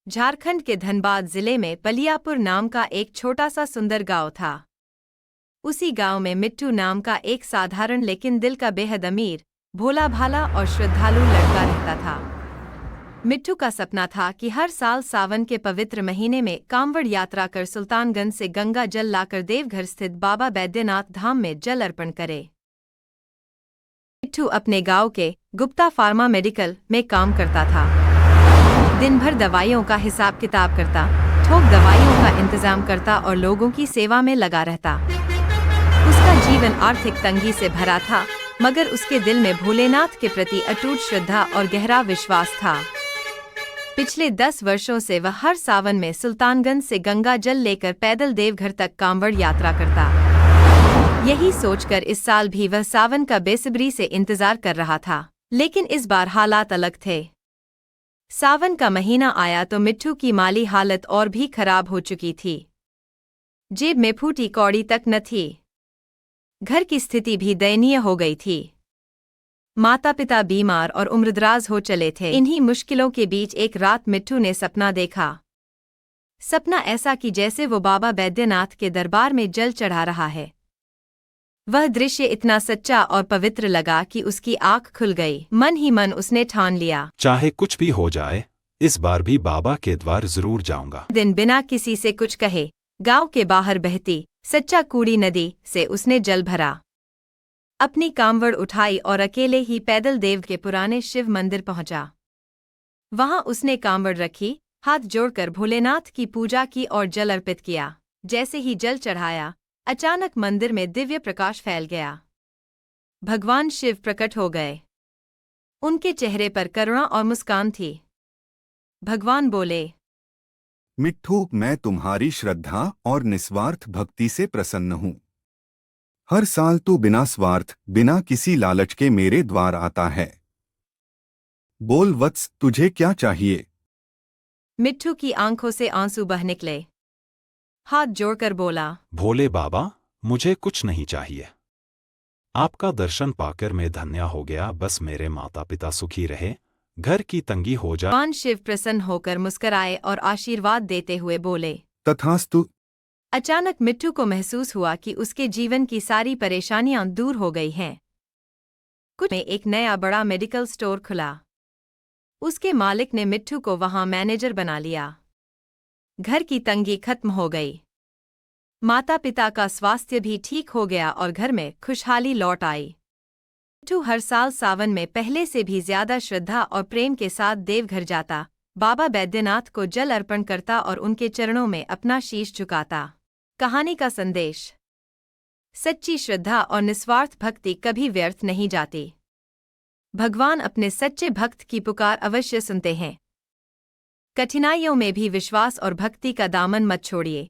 झारखंड के धनबाद जिले में पलियापुर नाम का एक छोटा सा सुंदर गांव था। उसी गांव में मिट्टू नाम का एक साधारण लेकिन दिल का बेहद अमीर, भोला भाला और श्रद्धालु लड़का रहता था। मिट्टू का सपना था कि हर साल सावन के पवित्र महीने में कांवड़ यात्रा कर सुल्तानगंज से गंगा जल लाकर देवघर स्थित बाबा बैद्यनाथ धाम में जल अर्पण करे। मिट्टू अपने गांव के गुप्ता फार्मा मेडिकल में काम करता था। दिन भर दवाइयों का हिसाब किताब करता, थोक दवाइयों का इंतजाम करता और लोगों की सेवा में लगा रहता। उसका जीवन आर्थिक तंगी से भरा था, मगर उसके दिल में भोलेनाथ के प्रति अटूट श्रद्धा और गहरा विश्वास था। पिछले 10 वर्षों से वह हर सावन में सुल्तानगंज से गंगा जल लेकर पैदल देवघर तक कांवड़ यात्रा करता। यही सोचकर इस साल भी वह सावन का बेसब्री से इंतजार कर रहा था, लेकिन इस बार हालात अलग थे। सावन का महीना आया तो मिट्टू की माली हालत और भी खराब हो चुकी थी। जेब में फूटी कौड़ी तक न थी। घर की स्थिति भी दयनीय हो गई थी। माता पिता बीमार और उम्रदराज हो चले थे। इन्हीं मुश्किलों के बीच एक रात मिट्टू ने सपना देखा। सपना ऐसा कि जैसे वो बाबा बैद्यनाथ के दरबार में जल चढ़ा रहा है। वह दृश्य इतना सच्चा और पवित्र लगा कि उसकी आंख खुल गई। मन ही मन उसने ठान लिया, चाहे कुछ भी हो जाए, इस बार भी बाबा के द्वार जरूर जाऊंगा। दिन बिना किसी से कुछ कहे गांव के बाहर बहती सच्चा कूड़ी नदी से उसने जल भरा। अपनी कांवड़ उठाई और अकेले ही पैदल देव के पुराने शिव मंदिर पहुंचा। वहां उसने कांवड़ रखी, हाथ जोड़कर भोलेनाथ की पूजा की और जल अर्पित किया। जैसे ही जल चढ़ाया, अचानक मंदिर में दिव्य प्रकाश फैल गया। भगवान शिव प्रकट हो गए। उनके चेहरे पर करुणा और मुस्कान थी। भगवान बोले, मिट्टू, मैं तुम्हारी श्रद्धा और निस्वार्थ भक्ति से प्रसन्न हूँ। हर साल तू बिना स्वार्थ, बिना किसी लालच के मेरे द्वार आता है। बोल वत्स, तुझे क्या चाहिए? मिट्टू की आंखों से आंसू बह निकले। हाथ जोड़कर बोला, भोले बाबा, मुझे कुछ नहीं चाहिए। आपका दर्शन पाकर मैं धन्य हो गया। बस मेरे माता पिता सुखी रहे, घर की तंगी हो जाए। भगवान शिव प्रसन्न होकर मुस्कराए और आशीर्वाद देते हुए बोले, तथास्तु। अचानक मिट्टू को महसूस हुआ कि उसके जीवन की सारी परेशानियां दूर हो गई हैं। कुछ में एक नया बड़ा मेडिकल स्टोर खुला। उसके मालिक ने मिट्टू को वहां मैनेजर बना लिया। घर की तंगी खत्म हो गई। माता पिता का स्वास्थ्य भी ठीक हो गया और घर में खुशहाली लौट आई। मिट्टू हर साल सावन में पहले से भी ज्यादा श्रद्धा और प्रेम के साथ देवघर जाता, बाबा बैद्यनाथ को जल अर्पण करता और उनके चरणों में अपना शीश झुकाता। कहानी का संदेश: सच्ची श्रद्धा और निस्वार्थ भक्ति कभी व्यर्थ नहीं जाती। भगवान अपने सच्चे भक्त की पुकार अवश्य सुनते हैं। कठिनाइयों में भी विश्वास और भक्ति का दामन मत छोड़िए।